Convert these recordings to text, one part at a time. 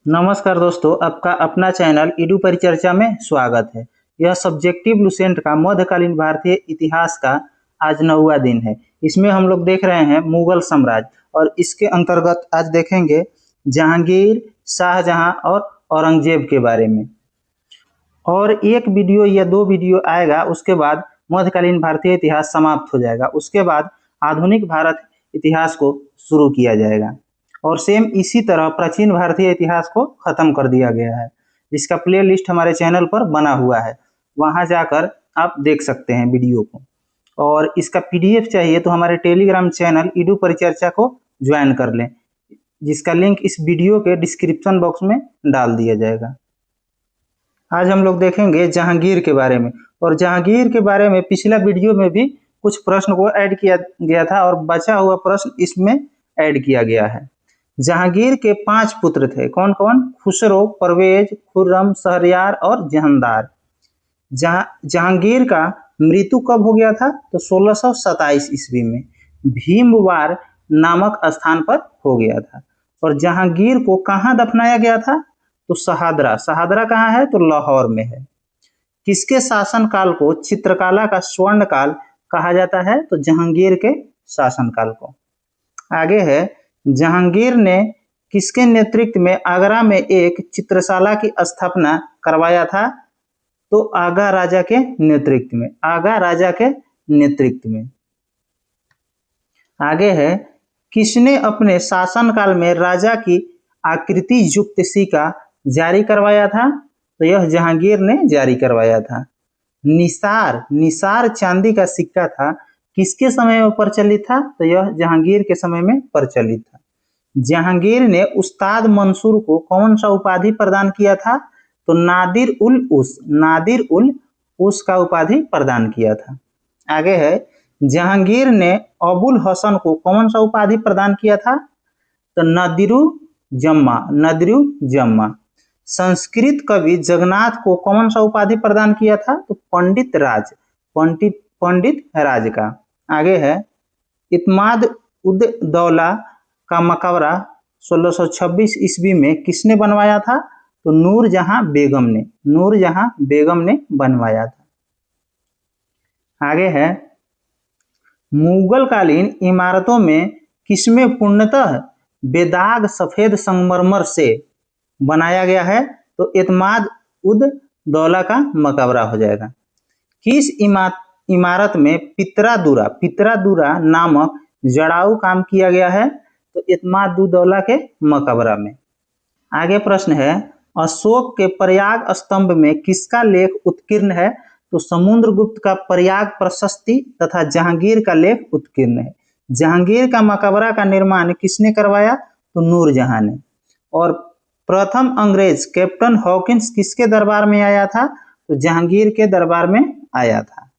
नमस्कार दोस्तों, आपका अपना चैनल इडू परिचर्चा में स्वागत है। यह सब्जेक्टिव लुसेंट का मध्यकालीन भारतीय इतिहास का आज 9वां दिन है। इसमें हम लोग देख रहे हैं मुगल साम्राज्य और इसके अंतर्गत आज देखेंगे जहांगीर, शाहजहां और औरंगजेब के बारे में। और एक वीडियो या 2 वीडियो आएगा, उसके बाद मध्यकालीन भारतीय इतिहास समाप्त हो जाएगा। उसके बाद आधुनिक भारत इतिहास को शुरू किया जाएगा और सेम इसी तरह प्राचीन भारतीय इतिहास को खत्म कर दिया गया है, जिसका प्लेलिस्ट हमारे चैनल पर बना हुआ है। वहां जाकर आप देख सकते हैं वीडियो को। और इसका पीडीएफ चाहिए तो हमारे टेलीग्राम चैनल इडू परिचर्चा को ज्वाइन कर लें, जिसका लिंक इस वीडियो के डिस्क्रिप्शन बॉक्स में डाल दिया जाएगा। आज हम लोग देखेंगे जहांगीर के बारे में। और जहांगीर के बारे में पिछला वीडियो में भी कुछ प्रश्न को ऐड किया गया था और बचा हुआ प्रश्न इसमें ऐड किया गया है। जहांगीर के 5 पुत्र थे। कौन कौन? खुसरो, परवेज, खुर्रम, शहरयार और जहांदार। जहांगीर का मृत्यु कब हो गया था? तो 1627 ईस्वी में भीमवार नामक स्थान पर हो गया था। और जहांगीर को कहाँ दफनाया गया था? तो शहादरा। शहादरा कहाँ है? तो लाहौर में है। किसके शासनकाल को चित्रकला का स्वर्ण काल कहा जाता है? तो जहांगीर के शासनकाल को। आगे है, जहांगीर ने किसके नेतृत्व में आगरा में एक चित्रशाला की स्थापना करवाया था? तो आगा राजा के नेतृत्व में। आगा राजा के नेतृत्व में। आगे है, किसने अपने शासनकाल में राजा की आकृति युक्त सिक्का जारी करवाया था? तो यह जहांगीर ने जारी करवाया था। निसार चांदी का सिक्का था। किसके समय में प्रचलित था? तो यह जहांगीर के समय में प्रचलित था। जहांगीर ने उस्ताद मंसूर को कौन सा उपाधि प्रदान किया था? तो नादिर उल उस का उपाधि प्रदान किया था। आगे है, जहांगीर ने अबुल हसन को कौन सा उपाधि प्रदान किया था? तो नदिरु जम्मा। संस्कृत कवि जगन्नाथ को कौन सा उपाधि प्रदान किया था? तो पंडित राज का। आगे है, इत्माद उद दौला का मकबरा 1626 ईस्वी में किसने बनवाया था? तो नूरजहां बेगम ने बनवाया था। आगे है, मुगल कालीन इमारतों में किसमें पूर्णतः बेदाग सफेद संगमरमर से बनाया गया है? तो इत्माद उद दौला का मकबरा हो जाएगा। किस इमारत में पितरादुरा नामक जड़ाऊ काम किया गया है? तो इत्माद उद दौला के मकबरा में। आगे प्रश्न है, अशोक के प्रयाग स्तंभ में किसका लेख उत्कीर्ण है? तो समुद्रगुप्त का प्रयाग प्रशस्ति तथा जहांगीर का लेख उत्कीर्ण है। जहांगीर का मकबरा का निर्माण किसने करवाया? तो नूरजहां ने। और प्रथम अंग्रेज कैप्टन हॉकिंस किसके दरबार में आया था? तो जहांगीर के दरबार में आया था।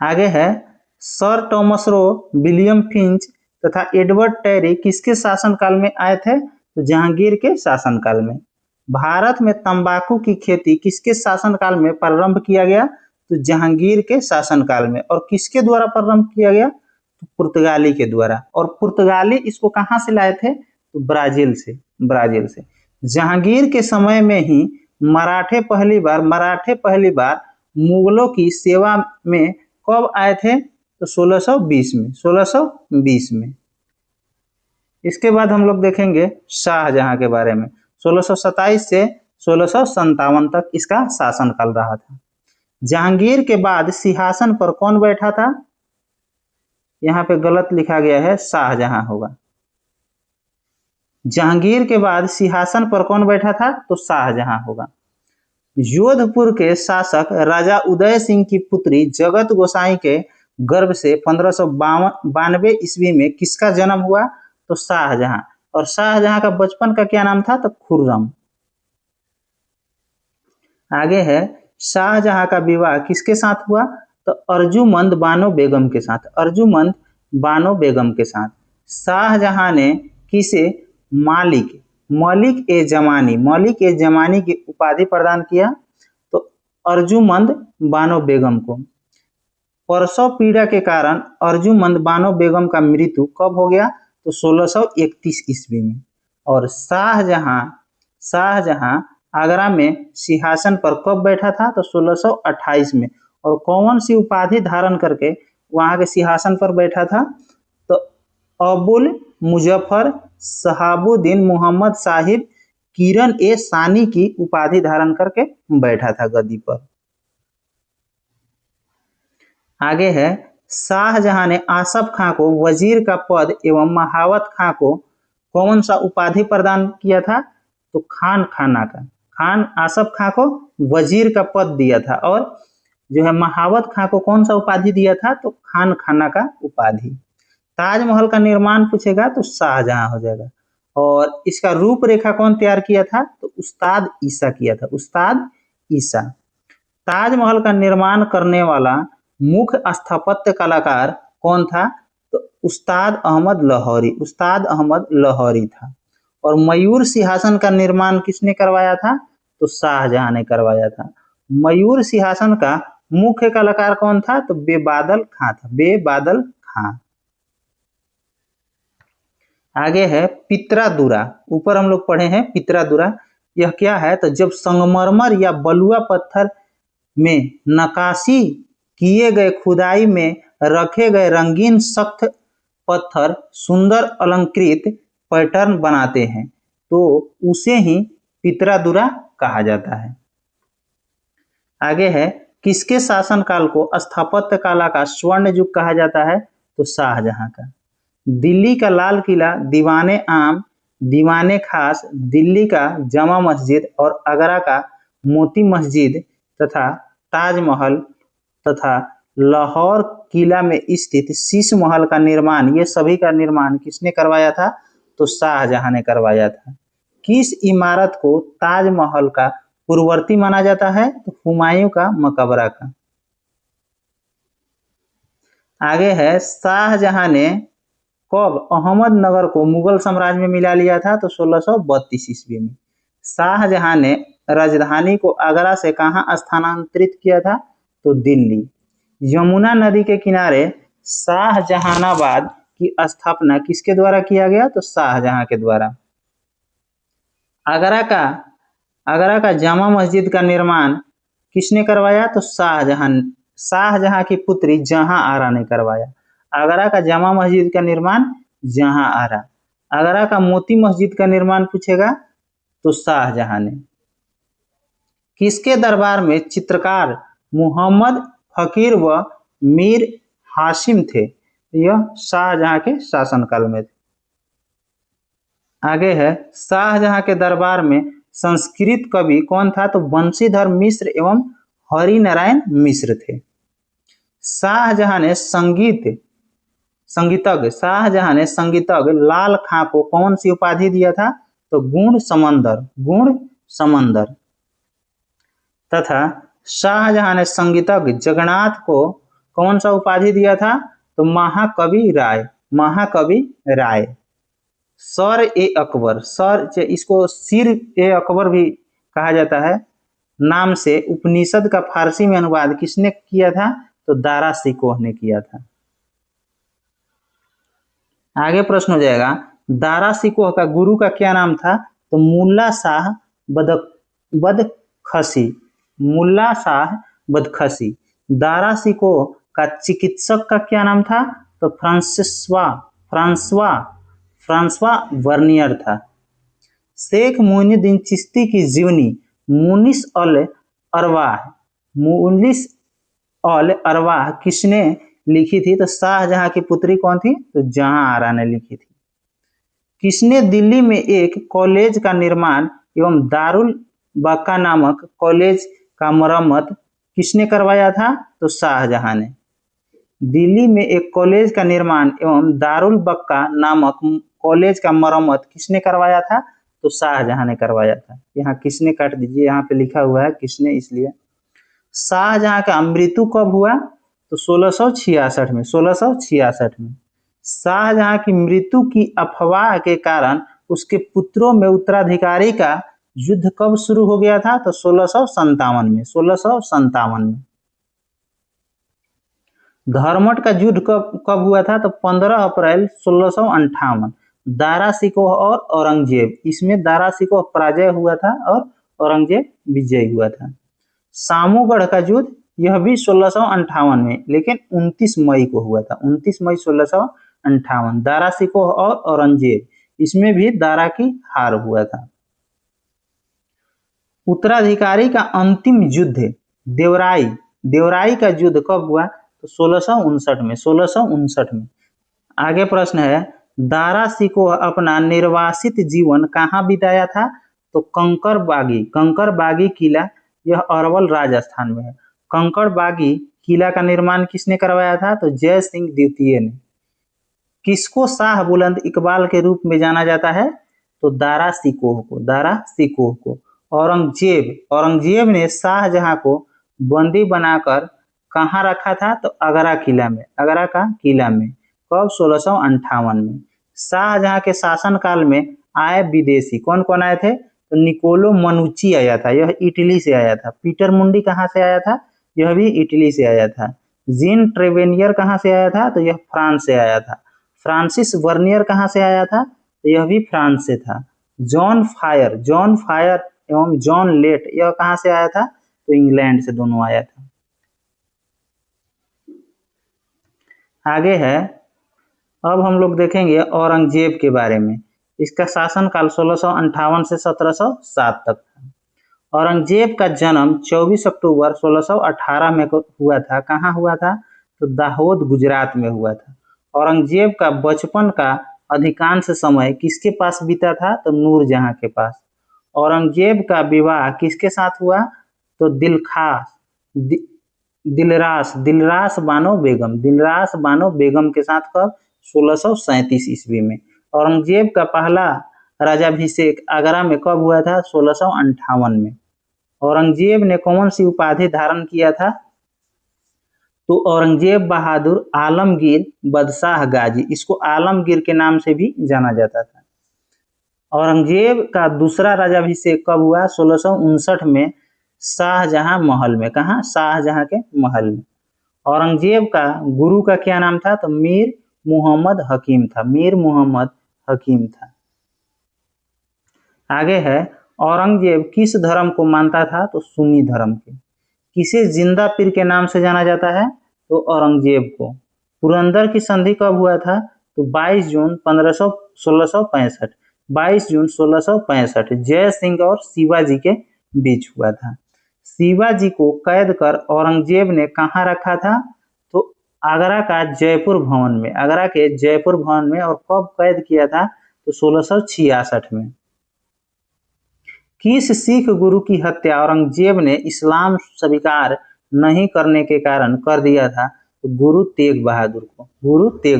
आगे है, sir Thomas Roe, William Finch तथा एडवर्ड टेरी किसके शासनकाल में आए थे? तो जहांगीर के शासनकाल में। भारत में तंबाकू की खेती किसके शासनकाल में प्रारंभ किया गया? तो जहांगीर के शासनकाल में। और किसके द्वारा प्रारंभ किया गया? तो पुर्तगाली के द्वारा। और पुर्तगाली इसको कहां से लाए थे? तो ब्राजील से। जहांगीर के समय में ही मराठे पहली बार मुगलों की सेवा में कब आए थे? तो 1620 में। इसके बाद हम लोग देखेंगे शाहजहां के बारे में। 1627 से 1657 तक इसका शासनकाल रहा था। जहांगीर के बाद सिंहासन पर कौन बैठा था? यहाँ पे गलत लिखा गया है, शाहजहां होगा। जहांगीर के बाद सिंहासन पर कौन बैठा था? तो शाहजहां होगा। जोधपुर के शासक राजा उदय सिंह की पुत्री जगत गोसाई के गर्भ से 1592 ईस्वी में किसका जन्म हुआ? तो शाहजहां। और शाहजहां का बचपन का क्या नाम था? तो खुर्रम। आगे है, शाहजहां का विवाह किसके साथ हुआ? तो अर्जुमंद बानो बेगम के साथ। शाहजहां ने किसे मलिक ए जमानी की उपाधि प्रदान किया? तो अर्जुमंद बानो बेगम को। प्रसव पीड़ा के कारण अर्जुमंद बानो बेगम का मृत्यु कब हो गया? तो 1631 ईस्वी में। और शाहजहां आगरा में सिंहासन पर कब बैठा था? तो 1628 में। और कौन सी उपाधि धारण करके वहां के सिंहासन पर बैठा था? तो अबुल मुजफ्फर शहाबुद्दीन मोहम्मद साहिब किरण ए सानी की उपाधि धारण करके बैठा था गद्दी पर। आगे है, शाहजहां ने आसफ खां को वजीर का पद एवं महावत खां को कौन सा उपाधि प्रदान किया था? तो खान खाना का। आसफ खां को वजीर का पद दिया था और जो है महावत खां को कौन सा उपाधि दिया था? तो खान खाना का उपाधि। ताजमहल का निर्माण पूछेगा तो शाहजहां हो जाएगा। और इसका रूपरेखा कौन तैयार किया था? तो उस्ताद ईसा किया था, उस्ताद ईसा। ताजमहल का निर्माण करने वाला मुख्य स्थापत्य कलाकार कौन था? तो उस्ताद अहमद लाहौरी था। और मयूर सिंहासन का निर्माण किसने करवाया था? तो शाहजहां ने करवाया था। मयूर सिंहासन का मुख्य कलाकार कौन था? तो बेबादल खां। आगे है पित्रादुरा। ऊपर हम लोग पढ़े हैं पित्रादुरा। यह क्या है? तो जब संगमरमर या बलुआ पत्थर में नक्काशी किए गए खुदाई में रखे गए रंगीन सख्त पत्थर सुंदर अलंकृत पैटर्न बनाते हैं तो उसे ही पित्रादुरा कहा जाता है। आगे है, किसके शासनकाल को स्थापत्य कला का स्वर्ण युग कहा जाता है? तो शाहजहां का। दिल्ली का लाल किला, दीवाने आम, दीवाने खास, दिल्ली का जमा मस्जिद और आगरा का मोती मस्जिद तथा ताजमहल तथा लाहौर किला में स्थित शीश महल का निर्माण, ये सभी का निर्माण किसने करवाया था? तो शाहजहां ने करवाया था। किस इमारत को ताजमहल का पूर्ववर्ती माना जाता है? तो हुमायूं का मकबरा का। आगे है, शाहजहां ने कब अहमदनगर को मुगल साम्राज्य में मिला लिया था? तो 1632 ईस्वी में। शाहजहां ने राजधानी को आगरा से कहां स्थानांतरित किया था? तो दिल्ली। यमुना नदी के किनारे शाहजहानाबाद की स्थापना किसके द्वारा किया गया? तो शाहजहां के द्वारा। आगरा का जामा मस्जिद का निर्माण किसने करवाया? तो शाहजहां की पुत्री जहां आरा ने करवाया। आगरा का जामा मस्जिद का निर्माण जहां आरा। आगरा का मोती मस्जिद का निर्माण पूछेगा तो शाहजहां ने। किसके दरबार में चित्रकार मोहम्मद फकीर व मीर हाशिम थे? यह शाहजहां के शासनकाल में थे। आगे है, शाहजहां के दरबार में संस्कृत कवि कौन था? तो बंशीधर मिश्र एवं हरिनारायण मिश्र थे। शाहजहां ने संगीतज्ञ लाल खां को कौन सी उपाधि दिया था? तो गुण समंदर। तथा शाहजहां ने संगीतज्ञ जगन्नाथ को कौन सा उपाधि दिया था? तो महाकवि राय। सर ए अकबर, इसको सिर ए अकबर भी कहा जाता है नाम से, उपनिषद का फारसी में अनुवाद किसने किया था? तो दारा शिकोह ने किया था। आगे प्रश्न हो जाएगा, दारा शिकोह का गुरु का क्या नाम था? तो मुल्ला शाह बदखशी। दारा शिकोह का चिकित्सक का क्या नाम था? तो फ्रांसवा वर्नियर था। शेख मोइनुद्दीन चिश्ती की जीवनी मुनिस अल अरवाह किसने लिखी थी? तो शाहजहां की पुत्री कौन थी? तो जहां आरा ने लिखी थी। किसने दिल्ली में एक कॉलेज का निर्माण एवं दारुल बक्का नामक कॉलेज का मरम्मत किसने करवाया था? तो शाहजहां ने। दिल्ली में एक कॉलेज का निर्माण एवं दारुल बक्का नामक कॉलेज का मरम्मत किसने करवाया था? तो शाहजहां ने करवाया था। यहाँ किसने काट दीजिए, यहाँ पे लिखा हुआ है किसने, इसलिए। शाहजहां का मृत्यु कब हुआ? तो 1666 में। शाहजहां की मृत्यु की अफवाह के कारण उसके पुत्रों में उत्तराधिकारी का युद्ध कब शुरू हो गया था? तो 1657 में। धर्मट का युद्ध कब हुआ था? तो 15 अप्रैल 1658। दारा शिकोह और औरंगजेब, इसमें दारा शिकोह पराजय हुआ था और औरंगजेब विजयी हुआ था। सामूगढ़ का युद्ध यह भी 1658 में, लेकिन 29 मई को हुआ था। 29 मई 1658, दारा शिकोह और औरंगजेब, इसमें भी दारा की हार हुआ था। उत्तराधिकारी का अंतिम युद्ध देवराई का युद्ध कब हुआ? तो 1659 में, 1659 में। आगे प्रश्न है, दारा शिकोह अपना निर्वासित जीवन कहाँ बिताया था? तो कंकरबागी किला, यह अरवल राजस्थान में है। कंकरबागी किला का निर्माण किसने करवाया था? तो जय सिंह द्वितीय ने। किसको शाह बुलंद इकबाल के रूप में जाना जाता है? तो दारा शिकोह को। औरंगजेब ने शाहजहां को बंदी बनाकर कहाँ रखा था? तो आगरा का किला में। कब? 1658 में। शाहजहां के शासनकाल में आए विदेशी कौन कौन आए थे? तो निकोलो मनुची आया था, यह इटली से आया था। पीटर मुंडी कहाँ से आया था? यह भी इटली से आया था। जीन ट्रेवेनियर कहाँ से आया था? तो यह फ्रांस से आया था। फ्रांसिस वर्नियर कहाँ से आया था? तो यह भी फ्रांस से था। जॉन फायर एवं जॉन लेट, यह कहाँ से आया था? तो इंग्लैंड से दोनों आया था। आगे है, अब हम लोग देखेंगे औरंगजेब के बारे में। इसका शासनकाल 1658 से 1707 तक था। औरंगजेब का जन्म 24 अक्टूबर 1618 में हुआ था। कहाँ हुआ था? तो दाहोद, गुजरात में हुआ था। औरंगजेब का बचपन का अधिकांश समय किसके पास बीता था? तो नूरजहां के पास। औरंगजेब का विवाह किसके साथ हुआ? तो दिलरास बानो बेगम के साथ। कब? 1637 ईस्वी में। औरंगजेब का पहला राजाभिषेक आगरा में कब हुआ था? 1658 में। औरंगजेब ने कौन सी उपाधि धारण किया था? तो औरंगजेब बहादुर आलमगीर बदशाह गाजी, इसको आलमगीर के नाम से भी जाना जाता था। औरंगजेब का दूसरा राजाभिषेक कब हुआ? 1659 में, शाहजहां महल में। कहाँ? शाहजहां के महल में। औरंगजेब का गुरु का क्या नाम था? तो मीर मुहम्मद हकीम था। आगे है, औरंगजेब किस धर्म को मानता था? तो सुन्नी धर्म के। किसे जिंदा पीर के नाम से जाना जाता है? तो औरंगजेब को। पुरंदर की संधि कब हुआ था? तो 22 जून 1665 जय सिंह और शिवाजी के बीच हुआ था। शिवाजी को कैद कर औरंगजेब ने कहाँ रखा था? तो आगरा के जयपुर भवन में। और कब कैद किया था? तो 1666 में। किस सिख गुरु की हत्या औरंगजेब ने इस्लाम स्वीकार नहीं करने के कारण कर दिया था? तो गुरु तेग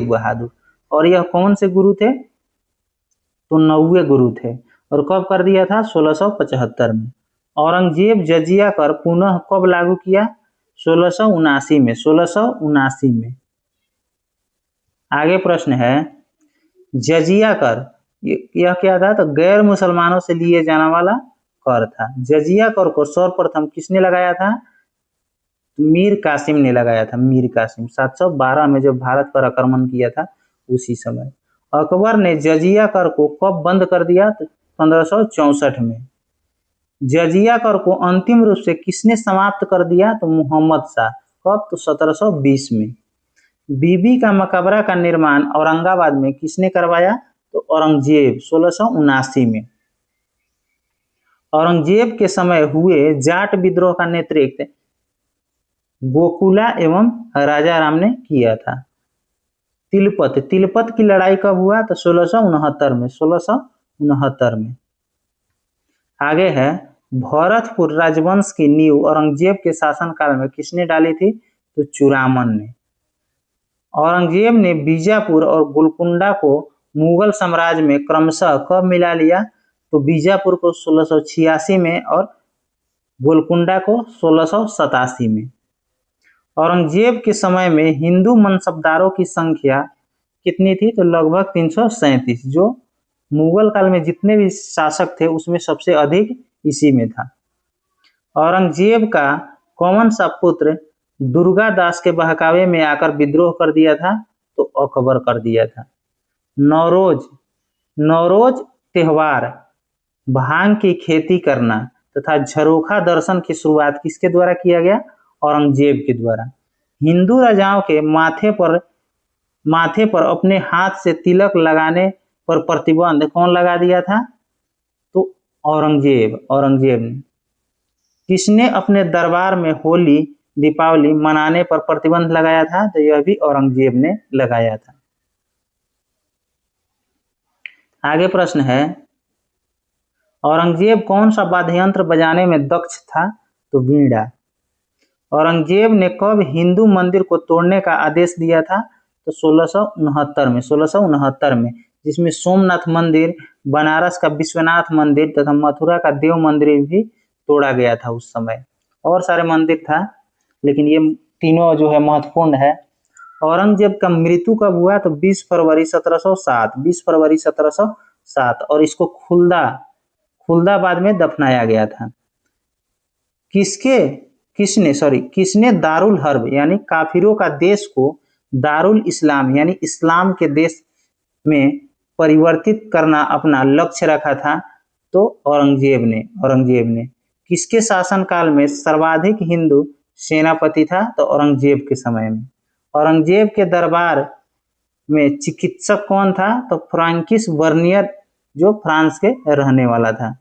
बहादुर। और यह कौन से गुरु थे? तो 9वें गुरु थे। और कब कर दिया था? 1675 में। औरंगजेब जजिया कर पुनः कब लागू किया? 1679 में। आगे प्रश्न है, जजिया कर यह क्या था? तो गैर मुसलमानों से लिए जाने वाला कर था। जजिया कर को सर्वप्रथम किसने लगाया था? मीर कासिम ने लगाया था। 712 में जब भारत पर आक्रमण किया था उसी समय। अकबर ने जजिया कर को कब बंद कर दिया? तो 1564 में। जजिया कर को अंतिम रूप से किसने समाप्त कर दिया? तो मुहम्मद शाह। कब? तो 1720 में। बीबी का मकबरा का निर्माण औरंगाबाद में किसने करवाया? तो औरंगजेब, 1679 में। औरंगजेब के समय हुए जाट विद्रोह का नेतृत्व गोकुला एवं राजा राम ने किया था। तिलपत की लड़ाई कब हुआ? तो 1669 में। आगे है, भरतपुर राजवंश की नींव औरंगजेब के शासनकाल में किसने डाली थी? तो चूड़ामन ने। औरंगजेब ने बीजापुर और गोलकुंडा को मुगल साम्राज्य में क्रमशः कब मिला लिया? तो बीजापुर को 1686 में और गोलकुंडा को 1687 में। औरंगजेब के समय में हिंदू मनसबदारों की संख्या कितनी थी? तो लगभग 337, जो मुगल काल में जितने भी शासक थे उसमें सबसे अधिक इसी में था। औरंगजेब का कौन सा पुत्र दुर्गादास के बहकावे में आकर विद्रोह कर दिया था? तो अकबर कर दिया था। नौरोज नौरोज त्योहार, भांग की खेती करना तथा झरोखा दर्शन की शुरुआत किसके द्वारा किया गया? औरंगजेब के द्वारा। हिंदू राजाओं के माथे पर अपने हाथ से तिलक लगाने पर प्रतिबंध कौन लगा दिया था? तो औरंगजेब ने। किसने अपने दरबार में होली दीपावली मनाने पर प्रतिबंध लगाया था? तो यह भी औरंगजेब ने लगाया था। आगे प्रश्न है, औरंगजेब कौन सा वाद्य यंत्र बजाने में दक्ष था? तो वीणा। औरंगजेब ने कब हिंदू मंदिर को तोड़ने का आदेश दिया था? तो 1669 में, जिसमें सोमनाथ मंदिर, बनारस का विश्वनाथ मंदिर तथा मथुरा का देव मंदिर भी तोड़ा गया था उस समय। और सारे मंदिर था, लेकिन ये तीनों जो है महत्वपूर्ण है। औरंगजेब का मृत्यु कब हुआ? तो 20 फरवरी 1707 और इसको खुलदाबाद में दफनाया गया था। किसने दारुल हर्ब यानी काफिरों का देश को दारुल इस्लाम यानी इस्लाम के देश में परिवर्तित करना अपना लक्ष्य रखा था? तो औरंगजेब ने। किसके शासनकाल में सर्वाधिक हिंदू सेनापति था? तो औरंगजेब के समय में। औरंगजेब के दरबार में चिकित्सक कौन था? तो फ्रांकिस बर्नियर, जो फ्रांस के रहने वाला था।